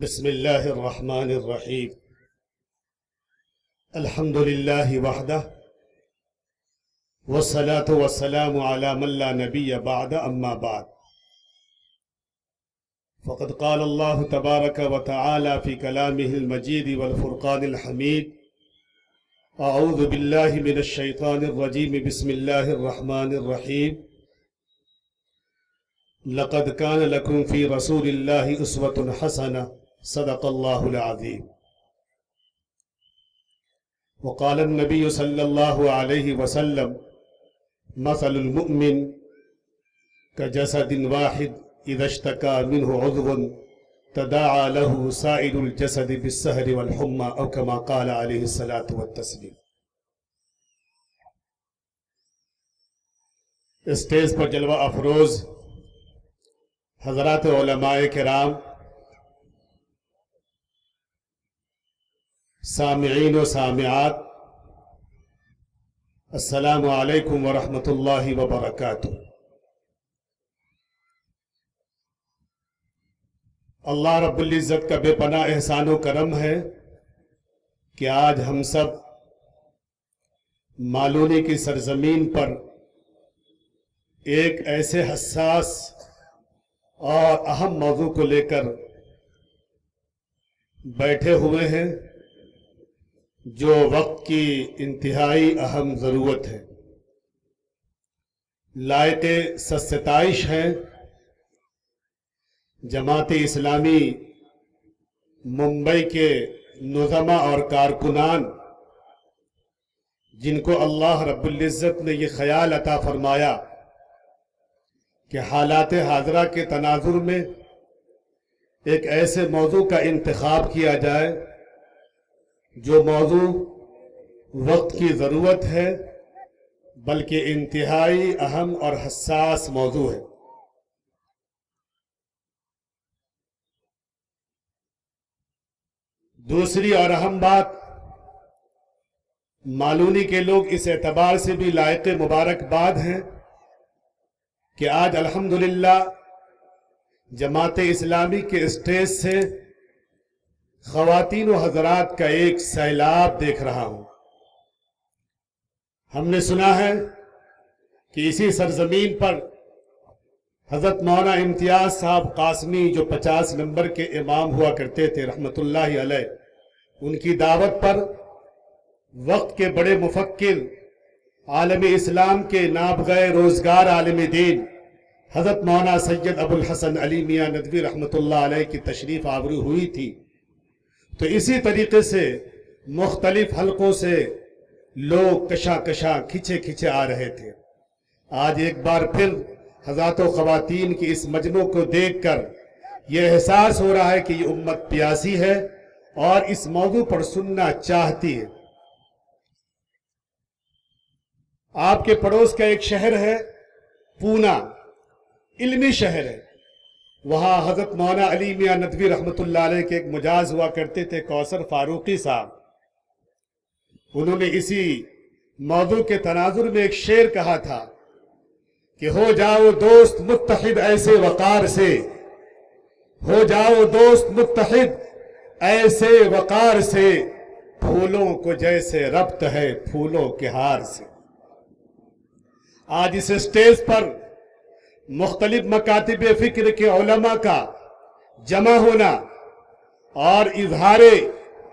بسم الله الرحمن الرحيم. الحمد لله وحده والصلاة والسلام على من لا نبي بعد أما بعد. فقد قال الله تبارك وتعالى في كلامه المجيد والفرقان الحميد: أعوذ بالله من الشيطان الرجيم. بسم الله الرحمن الرحيم. لقد كان لكم في رسول الله أسوة حسنة. صدق الله العظيم. وقال النبي صلى الله عليه وسلم: مثل المؤمن كجسد واحد إذا اشتكى منه عضو تداعى له سائر الجسد بالسهر والحمى، أو كما قال عليه الصلاة والتسليم. اسٹیج پر جلوہ افروز حضرات علماء کرام، سامعین و سامعات، السلام علیکم ورحمۃ اللہ وبرکاتہ۔ اللہ رب العزت کا بے پناہ احسان و کرم ہے کہ آج ہم سب مالونی کی سرزمین پر ایک ایسے حساس اور اہم موضوع کو لے کر بیٹھے ہوئے ہیں جو وقت کی انتہائی اہم ضرورت ہے۔ لائق ستائش ہے جماعت اسلامی ممبئی کے نظما اور کارکنان، جن کو اللہ رب العزت نے یہ خیال عطا فرمایا کہ حالات حاضرہ کے تناظر میں ایک ایسے موضوع کا انتخاب کیا جائے جو موضوع وقت کی ضرورت ہے بلکہ انتہائی اہم اور حساس موضوع ہے۔ دوسری اور اہم بات، مالونی کے لوگ اس اعتبار سے بھی لائق مبارکباد ہیں کہ آج الحمدللہ جماعت اسلامی کے اسٹیج سے خواتین و حضرات کا ایک سیلاب دیکھ رہا ہوں۔ ہم نے سنا ہے کہ اسی سرزمین پر حضرت مولانا امتیاز صاحب قاسمی، جو 50 نمبر کے امام ہوا کرتے تھے رحمت اللہ علیہ، ان کی دعوت پر وقت کے بڑے مفکر، عالم اسلام کے نابغہ روزگار عالم دین حضرت مولانا سید ابو الحسن علی میاں ندوی رحمت اللہ علیہ کی تشریف آوری ہوئی تھی، تو اسی طریقے سے مختلف حلقوں سے لوگ کشاں کھچے آ رہے تھے۔ آج ایک بار پھر حضرات و خواتین کی اس مجمع کو دیکھ کر یہ احساس ہو رہا ہے کہ یہ امت پیاسی ہے اور اس موضوع پر سننا چاہتی ہے۔ آپ کے پڑوس کا ایک شہر ہے پونا، علمی شہر ہے۔ وہاں حضرت مولانا علی میاں ندوی رحمت اللہ علیہ کے ایک مجاز ہوا کرتے تھے، کوثر فاروقی صاحب۔ انہوں نے اسی موضوع کے تناظر میں ایک شعر کہا تھا کہ ہو جاؤ دوست متحد ایسے وقار سے، ہو جاؤ دوست متحد ایسے وقار سے، پھولوں کو جیسے ربط ہے پھولوں کے ہار سے۔ آج اس اسٹیج پر مختلف مکاتب فکر کے علماء کا جمع ہونا اور اظہار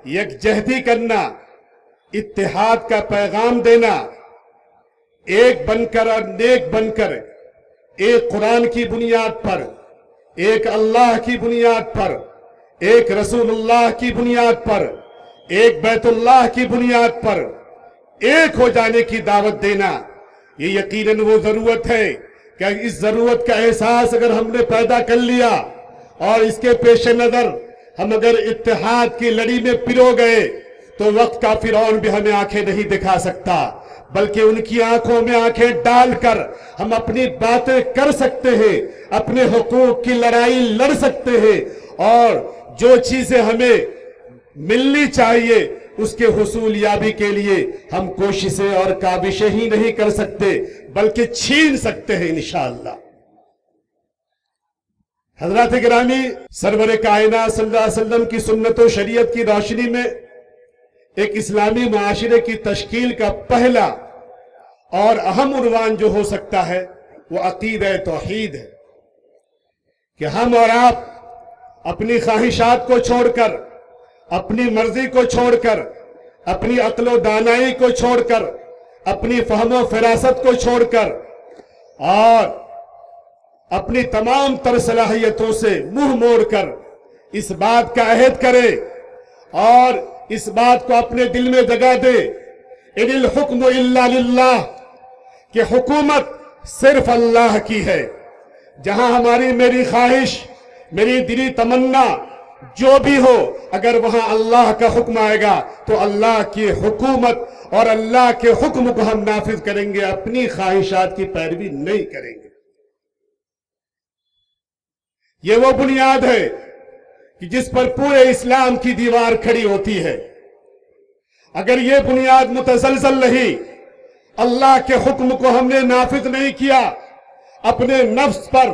یکجہتی کرنا، اتحاد کا پیغام دینا، ایک بن کر اور نیک بن کر، ایک قرآن کی بنیاد پر، ایک اللہ کی بنیاد پر، ایک رسول اللہ کی بنیاد پر، ایک بیت اللہ کی بنیاد پر ایک ہو جانے کی دعوت دینا، یہ یقیناً وہ ضرورت ہے کہ اس ضرورت کا احساس اگر ہم نے پیدا کر لیا اور اس کے پیش نظر ہم اگر اتحاد کی لڑی میں پرو گئے تو وقت کا فرعون بھی ہمیں آنکھیں نہیں دکھا سکتا، بلکہ ان کی آنکھوں میں آنکھیں ڈال کر ہم اپنی باتیں کر سکتے ہیں، اپنے حقوق کی لڑائی لڑ سکتے ہیں، اور جو چیزیں ہمیں ملنی چاہیے اس کے حصول یابی کے لیے ہم کوششیں اور کاوشیں ہی نہیں کر سکتے بلکہ چھین سکتے ہیں انشاءاللہ۔ حضرات گرامی، سرور کائنات صلی اللہ علیہ وسلم کی سنت و شریعت کی روشنی میں ایک اسلامی معاشرے کی تشکیل کا پہلا اور اہم عنوان جو ہو سکتا ہے وہ عقیدہ توحید ہے، کہ ہم اور آپ اپنی خواہشات کو چھوڑ کر، اپنی مرضی کو چھوڑ کر، اپنی عقل و دانائی کو چھوڑ کر، اپنی فہم و فراست کو چھوڑ کر اور اپنی تمام تر صلاحیتوں سے منہ موڑ کر اس بات کا عہد کرے اور اس بات کو اپنے دل میں جگہ دے، ان الحکم الا للہ، کہ حکومت صرف اللہ کی ہے۔ جہاں ہماری میری خواہش، میری دلی تمنا جو بھی ہو، اگر وہاں اللہ کا حکم آئے گا تو اللہ کی حکومت اور اللہ کے حکم کو ہم نافذ کریں گے، اپنی خواہشات کی پیروی نہیں کریں گے۔ یہ وہ بنیاد ہے کہ جس پر پورے اسلام کی دیوار کھڑی ہوتی ہے۔ اگر یہ بنیاد متزلزل رہی، اللہ کے حکم کو ہم نے نافذ نہیں کیا، اپنے نفس پر،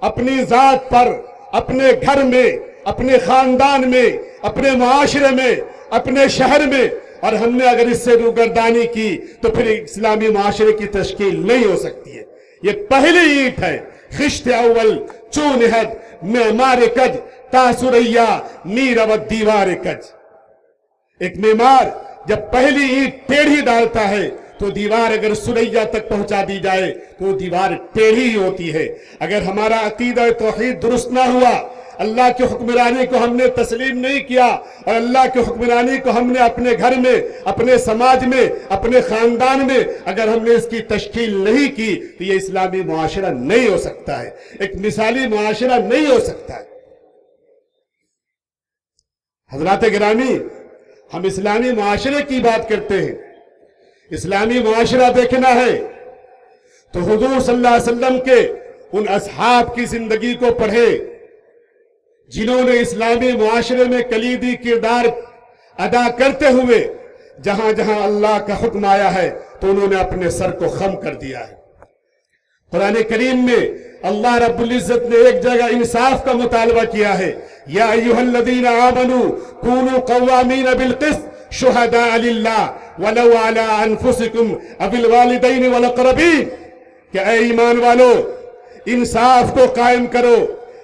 اپنی ذات پر، اپنے گھر میں، اپنے خاندان میں، اپنے معاشرے میں، اپنے شہر میں، اور ہم نے اگر اس سے روگردانی کی تو پھر اسلامی معاشرے کی تشکیل نہیں ہو سکتی ہے۔ یہ پہلی اینٹ ہے، خشت اول چون حد معمار کج تا سریا میرود دیوار کج۔ ایک معمار جب پہلی اینٹ ٹیڑھی ڈالتا ہے تو دیوار اگر سریا تک پہنچا دی جائے تو دیوار ٹیڑھی ہی ہوتی ہے۔ اگر ہمارا عقیدہ توحید درست نہ ہوا، اللہ کی حکمرانی کو ہم نے تسلیم نہیں کیا، اور اللہ کی حکمرانی کو ہم نے اپنے گھر میں، اپنے سماج میں، اپنے خاندان میں اگر ہم نے اس کی تشکیل نہیں کی تو یہ اسلامی معاشرہ نہیں ہو سکتا ہے، ایک مثالی معاشرہ نہیں ہو سکتا ہے۔ حضرات گرامی، ہم اسلامی معاشرے کی بات کرتے ہیں، اسلامی معاشرہ دیکھنا ہے تو حضور صلی اللہ علیہ وسلم کے ان اصحاب کی زندگی کو پڑھے جنہوں نے اسلامی معاشرے میں کلیدی کردار ادا کرتے ہوئے جہاں جہاں اللہ کا حکم آیا ہے تو انہوں نے اپنے سر کو خم کر دیا ہے۔ قرآن کریم میں اللہ رب العزت نے ایک جگہ انصاف کا مطالبہ کیا ہے، یا ایھا الذین آمنوا کونوا قوامین بالقسط شہداء للہ ولو علی انفسکم او الوالدین والاقربین، کہ اے ایمان والو انصاف کو قائم کرو۔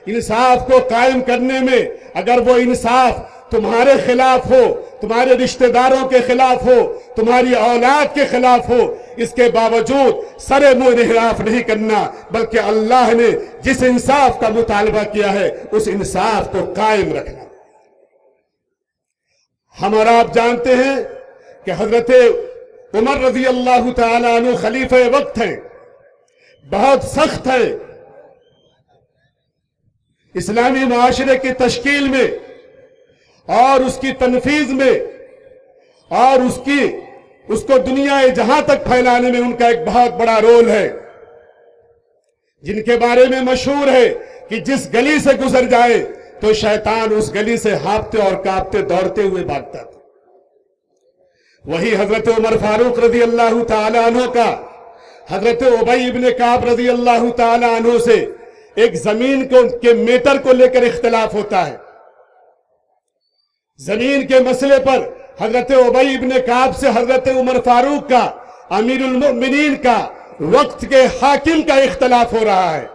انصاف کو قائم کرنے میں اگر وہ انصاف تمہارے خلاف ہو، تمہارے رشتہ داروں کے خلاف ہو، تمہاری اولاد کے خلاف ہو، اس کے باوجود سر منہ انحراف نہیں کرنا، بلکہ اللہ نے جس انصاف کا مطالبہ کیا ہے اس انصاف کو قائم رکھنا۔ ہم اور آپ جانتے ہیں کہ حضرت عمر رضی اللہ تعالیٰ عنہ خلیفہ وقت ہیں، بہت سخت ہے اسلامی معاشرے کی تشکیل میں اور اس کی تنفیذ میں اور اس کو دنیا جہاں تک پھیلانے میں ان کا ایک بہت بڑا رول ہے، جن کے بارے میں مشہور ہے کہ جس گلی سے گزر جائے تو شیطان اس گلی سے ہانپتے اور کانپتے دوڑتے ہوئے بھاگتا تھا۔ وہی حضرت عمر فاروق رضی اللہ تعالی عنہ کا حضرت ابی ابن کعب رضی اللہ تعالی عنہ سے ایک زمین کے میٹر کو لے کر اختلاف ہوتا ہے۔ زمین کے مسئلے پر حضرت ابی ابن کعب سے حضرت عمر فاروق کا، امیر المؤمنین کا، وقت کے حاکم کا اختلاف ہو رہا ہے۔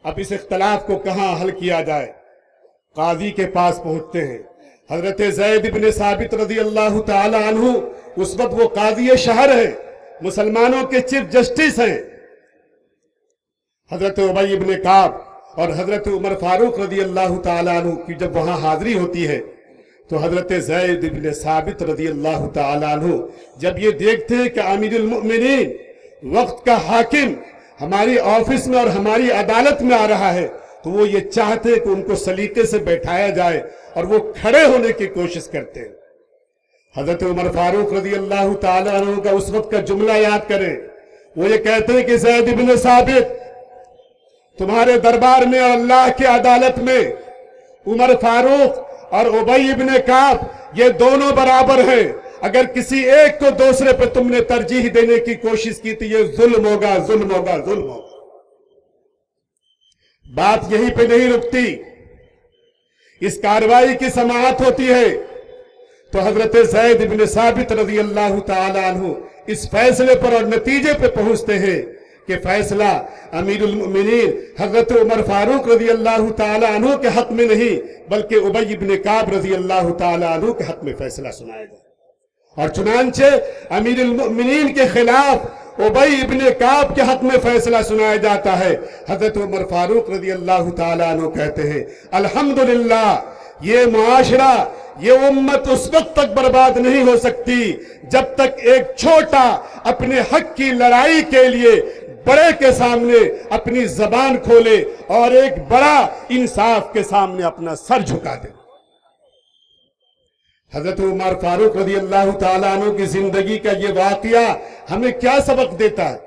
اب اس اختلاف کو کہاں حل کیا جائے؟ قاضی کے پاس پہنچتے ہیں۔ حضرت زید بن ثابت رضی اللہ تعالی عنہ اس وقت وہ قاضی شہر ہے، مسلمانوں کے چیف جسٹس ہیں۔ حضرت ابی ابن کعب اور حضرت عمر فاروق رضی اللہ تعالی عنہ کی جب وہاں حاضری ہوتی ہے تو حضرت زید بن ثابت رضی اللہ تعالی عنہ جب یہ دیکھتے ہیں کہ امیر المؤمنین وقت کا حاکم ہماری آفس میں اور ہماری عدالت میں آ رہا ہے تو وہ یہ چاہتے ہیں کہ ان کو سلیقے سے بیٹھایا جائے اور وہ کھڑے ہونے کی کوشش کرتے ہیں۔ حضرت عمر فاروق رضی اللہ تعالی عنہ کا اس وقت کا جملہ یاد کریں، وہ یہ کہتے ہیں کہ زید بن ثابت، تمہارے دربار میں اور اللہ کی عدالت میں عمر فاروق اور ابی ابن کعب یہ دونوں برابر ہیں، اگر کسی ایک کو دوسرے پہ تم نے ترجیح دینے کی کوشش کی تو یہ ظلم ہوگا، ظلم ہوگا، ظلم ہوگا۔ बात यहीं पे नहीं रुकती, इस कार्रवाई की समाअत होती है तो हजरत ज़ैद इब्न साबित रज़ी अल्लाह ताला अन्हु इस फैसले पर और नतीजे पे पहुंचते हैं कि फैसला अमीरुल मोमिनीन हजरत उमर फारूक रज़ी अल्लाह ताला अन्हु के हक में नहीं बल्कि उबई इब्न काब रज़ी अल्लाह ताला अन्हु के हक में फैसला सुनाया गया। और चुनांचे अमीरुल मोमिनीन के खिलाफ उबई इब्न काब के हक में फैसला सुनाया जाता है। हजरत उमर फारूक रज़ी अल्लाह ताला अन्हु कहते हैं, अल्हम्दुलिल्लाह, ये मुआशरा, ये उम्मत उस वक्त तक बर्बाद नहीं हो सकती जब तक एक छोटा अपने हक की लड़ाई के लिए बड़े के सामने अपनी जबान खोले और एक बड़ा इंसाफ के सामने अपना सर झुका दे। हजरत उमर फारूक रज़ी अल्लाह ताला अन्हु की जिंदगी का ये वाकया हमें क्या सबक देता है?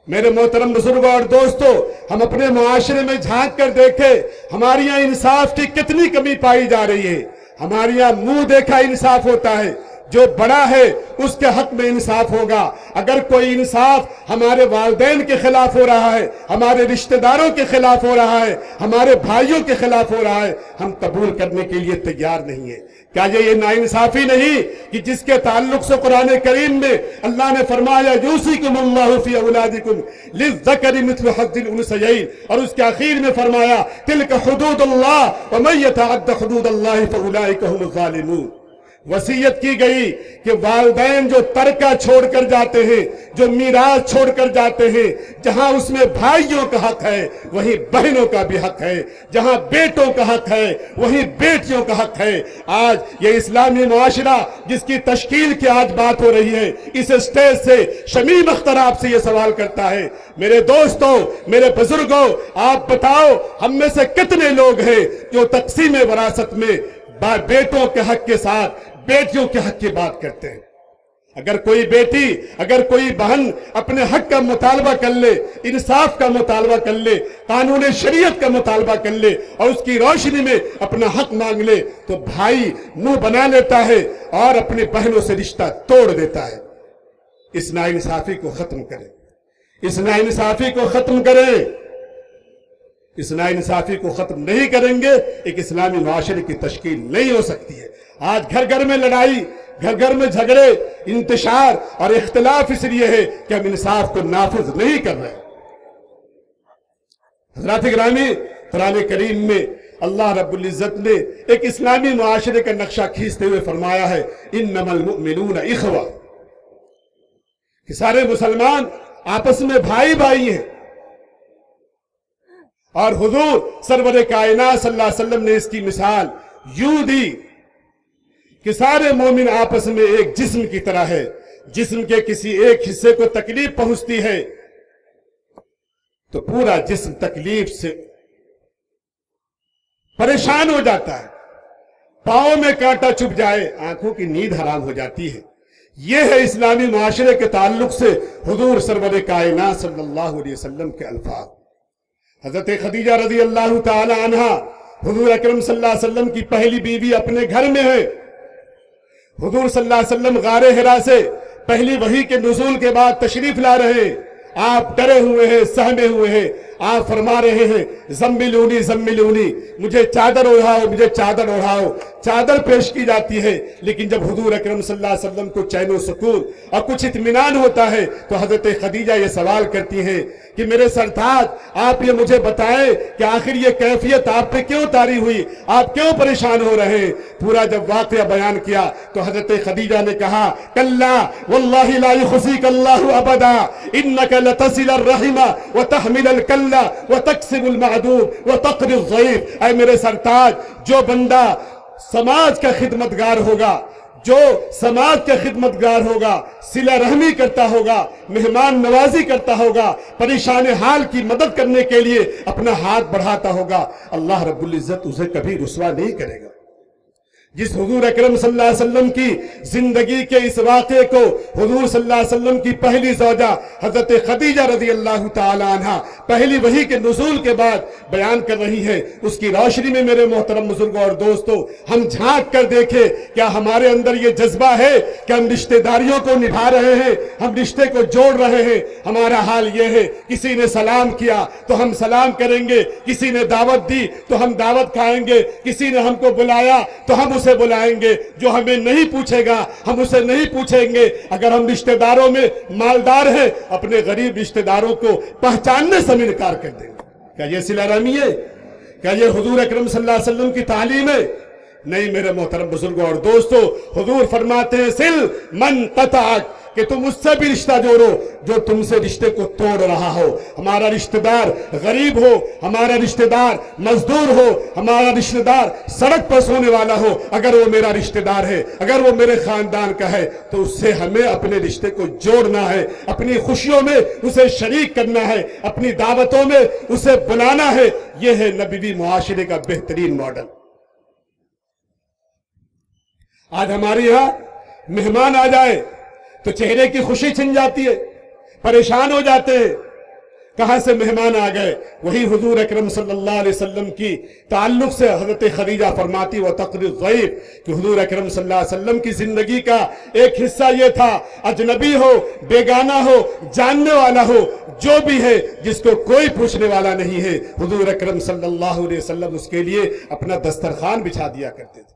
मेरे मोहतरम बुजुर्गों और दोस्तों, हम अपने मुआशरे में झांक कर देखें, हमारे यहाँ इंसाफ की कितनी कमी पाई जा रही है। हमारे यहाँ मुंह देखा इंसाफ होता है, जो बड़ा है उसके हक में इंसाफ होगा। अगर कोई इंसाफ हमारे वालिदैन के खिलाफ हो रहा है, हमारे रिश्तेदारों के खिलाफ हो रहा है, हमारे भाइयों के खिलाफ हो रहा है, हम कबूल करने के लिए तैयार नहीं है। क्या ये नाइंसाफी नहीं कि जिसके ताल्लुक से कुरान करीम में अल्लाह ने फरमाया यूसिकुमुल्लाहु फी औलादिकुम लिज़्ज़करि मिस्लु हज़्ज़िल उन्सयैन, और उसके आखिर में फरमाया तिल्का हुदूदुल्लाह व मन यतअद्द हुदूदल्लाहि फउलाइका हुमुज़ ज़ालिमून। वसीयत की गई कि वालिदैन जो तरका छोड़कर जाते हैं, जो मीरास छोड़कर जाते हैं, जहां उसमें भाइयों का हक है वहीं बहनों का भी हक है, जहां बेटों का हक है वहीं बेटियों का हक है। आज ये इस्लामी मुआशरा जिसकी तश्कील की आज बात हो रही है, इस स्टेज से शमीम अख्तर आपसे ये सवाल करता है, मेरे दोस्तों, मेरे बुजुर्गों, आप बताओ हम में से कितने लोग हैं जो तक़सीम वरासत में बेटों के हक के साथ बेटियों के हक की बात करते हैं? अगर कोई बेटी, अगर कोई बहन अपने हक का मुतालबा कर ले, इंसाफ का मुतालबा कर ले, कानून शरीयत का मुतालबा कर ले और उसकी रोशनी में अपना हक मांग ले, तो भाई मुंह बना लेता है और अपनी बहनों से रिश्ता तोड़ देता है। इस नाइंसाफी को खत्म करें, इस नाइंसाफी को खत्म करें। इस नाइंसाफी को खत्म नहीं करेंगे, एक इस्लामी मुआशरे की तश्कील नहीं हो सकती है। आज घर घर में लड़ाई, घर घर में झगड़े, इंतशार और इख्तिलाफ इसलिए है कि हम इंसाफ को नाफिज नहीं कर रहे। हज़रात गिरामी, कुरान करीम में अल्लाह रब्बुल इज्जत ने एक इस्लामी मुआशरे का नक्शा खींचते हुए फरमाया है, इन्नमल मुमिनून इखवा, कि सारे मुसलमान आपस में भाई भाई हैं। और हुजूर सरवर कायनात सल्लल्लाहु अलैहि वसल्लम ने इसकी मिसाल यूं दी कि सारे मोमिन आपस में एक जिस्म की तरह है। जिस्म के किसी एक हिस्से को तकलीफ पहुंचती है तो पूरा जिस्म तकलीफ से परेशान हो जाता है। पांव में कांटा चुभ जाए, आंखों की नींद हराम हो जाती है। यह है इस्लामी मुआशरे के ताल्लुक से हुजूर सरवर कायनात सल्लल्लाहु अलैहि वसल्लम के अल्फाज। हजरत खदीजा रज़ी अल्लाह ताला अन्हा हुजूर अकरम सल्लल्लाहु अलैहि वसल्लम की पहली बीवी अपने घर में है। हुजूर सल्लल्लाहु अलैहि वसल्लम गारे हिरा से पहली वही के नुज़ूल के बाद तशरीफ ला रहे हैं। आप डरे हुए हैं, सहमे हुए हैं। आप फरमा रहे हैं ज़म्मिलूनी ज़म्मिलूनी, मुझे चादर ओढ़ाओ, मुझे चादर ओढ़ाओ। चादर पेश की जाती है, लेकिन जब हुजूर अकरम सल्लल्लाहु अलैहि वसल्लम को चैन व सुकून और कुछ इत्मीनान होता है तो हजरत खदीजा ये सवाल करती हैं कि मेरे सरताज, आप ये मुझे बताएं कि आखिर ये कैफियत आप पे क्यों तारी हुई, आप क्यों परेशान हो रहे हैं। पूरा जब वाक़या बयान किया तो हजरत खदीजा ने कहा, कल्ला वल्लाहि ला युखज़ीक अल्लाहु अबदा, इन्नका लतसिलुर रहिमा व तहमिलुल कल्ला व तक्सिबुल मअदूम व तक़रिज़ ज़ईफ़। ऐ मेरे सरताज, जो बंदा समाज का खिदमतगार होगा, जो समाज का खिदमतगार होगा, सिला रहमी करता होगा, मेहमान नवाजी करता होगा, परेशान हाल की मदद करने के लिए अपना हाथ बढ़ाता होगा, अल्लाह रब्बुल इज्जत उसे कभी रुसवा नहीं करेगा। जिस हुजूर अकरम सल्लल्लाहु अलैहि वसल्लम की जिंदगी के इस वाक़े को हुजूर सल्लल्लाहु अलैहि वसल्लम की पहली ज़ौजा हज़रत खदीजा रज़ियल्लाहु ताला अन्हा पहली वही के नुज़ूल के बाद बयान कर रही है, उसकी रोशनी में मेरे मोहतरम बुजुर्गों और दोस्तों हम झांक कर देखें, क्या हमारे अंदर ये जज्बा है कि हम रिश्तेदारियों को निभा रहे हैं, हम रिश्ते को जोड़ रहे हैं। हमारा हाल ये है, किसी ने सलाम किया तो हम सलाम करेंगे, किसी ने दावत दी तो हम दावत खाएंगे, किसी ने हमको बुलाया तो हम उसे बुलाएंगे, जो हमें नहीं पूछेगा हम उसे नहीं पूछेंगे। अगर हम रिश्तेदारों में मालदार हैं, अपने गरीब रिश्तेदारों को पहचानने से इनकार कर देंगे। क्या ये सिला रहमी है? क्या ये हुजूर अकरम सल्लल्लाहु अलैहि वसल्लम की तालीम है? नहीं मेरे मोहतरम बुजुर्गों और दोस्तों, हुजूर फरमाते हैं सिल मन कताक, कि तुम उससे भी रिश्ता जोड़ो जो तुमसे रिश्ते को तोड़ रहा हो। हमारा रिश्तेदार गरीब हो, हमारा रिश्तेदार मजदूर हो, हमारा रिश्तेदार सड़क पर सोने वाला हो, अगर वो मेरा रिश्तेदार है, अगर वो मेरे खानदान का है, तो उससे हमें अपने रिश्ते को जोड़ना है, अपनी खुशियों में उसे शरीक करना है, अपनी दावतों में उसे बुलाना है। ये है नबवी मुआशरे का बेहतरीन मॉडल। आज हमारे यहां मेहमान आ जाए तो चेहरे की खुशी छिन जाती है, परेशान हो जाते हैं, कहां से मेहमान आ गए। वही हुजूर अकरम सल्लल्लाहु अलैहि वसल्लम की ताल्लुक से हजरत खदीजा फरमाती व तक़री ज़ईफ़ कि हुजूर अकरम सल्लल्लाहु अलैहि वसल्लम की जिंदगी का एक हिस्सा ये था, अजनबी हो, बेगाना हो, जानने वाला हो, जो भी है, जिसको कोई पूछने वाला नहीं है, हुजूर अकरम सल्लल्लाहु अलैहि वसल्लम उसके लिए अपना दस्तरखान बिछा दिया करते थे।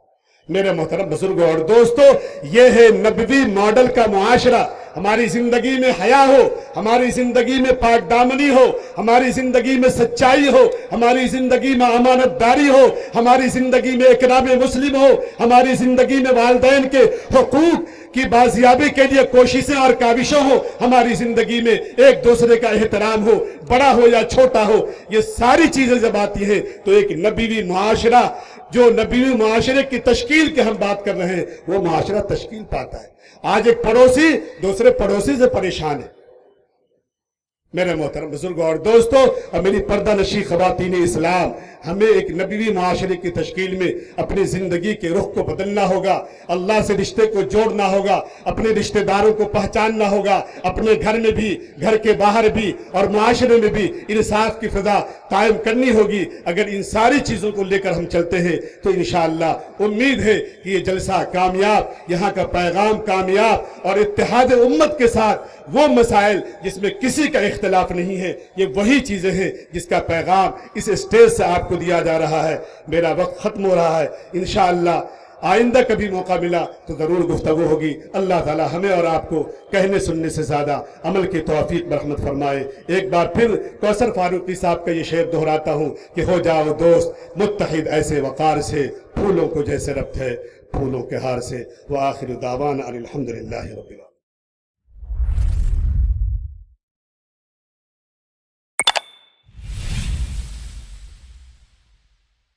मेरे मोहतरम बुजुर्गों और दोस्तों, ये है नबवी मॉडल का मुआशरा। हमारी जिंदगी में हया हो, हमारी जिंदगी में पाकदामनी हो, हमारी जिंदगी में सच्चाई हो, हमारी जिंदगी में अमानतदारी हो, हमारी जिंदगी में इकराम मुस्लिम हो, हमारी जिंदगी में वालिदैन के हुकूक की बाजियाबी के लिए कोशिशें और काविशों हो, हमारी जिंदगी में एक दूसरे का एहतराम हो, बड़ा हो या छोटा हो। ये सारी चीजें जब आती हैं तो एक नबवी मुआशरा, जो नबवी मुआशरे की तश्कील की हम बात कर रहे हैं, वो मुआशरा तश्कील पाता है। आज एक पड़ोसी दूसरे पड़ोसी से परेशान है। मेरे मोहतरम बुजुर्गों और दोस्तों, और मेरी पर्दा नशी ख़वातीन इस्लाम, हमें एक नबवी मुआशरे की तश्कील में अपनी ज़िंदगी के रुख को बदलना होगा, अल्लाह से रिश्ते को जोड़ना होगा, अपने रिश्तेदारों को पहचानना होगा, अपने घर में भी, घर के बाहर भी और मुआशरे में भी इंसाफ की फ़िज़ा कायम करनी होगी। अगर इन सारी चीज़ों को लेकर हम चलते हैं तो इंशाअल्लाह उम्मीद है कि ये जलसा कामयाब, यहाँ का पैगाम कामयाब, और इत्तेहाद उम्मत के साथ वो मसाइल जिसमें किसी का इख्तिलाफ नहीं है, ये वही चीज़ें हैं जिसका पैगाम इस स्टेज से आपको दिया जा रहा है। मेरा वक्त ख़त्म हो रहा है, इंशाअल्लाह आइंदा कभी मौका मिला तो ज़रूर गुफ्तगू होगी। अल्लाह ताला हमें और आपको कहने सुनने से ज़्यादा अमल की तौफीक बरहमत फरमाए। एक बार फिर कौसर फारूकी साहब का ये शेर दोहराता हूँ कि हो जाओ दोस्त मुत्तहिद ऐसे वक़ार से, फूलों को जैसे रब्त है फूलों के हार से। व आखिर दावाना अनिल हम्दुलिल्लाहि रब्बिल आलमीन।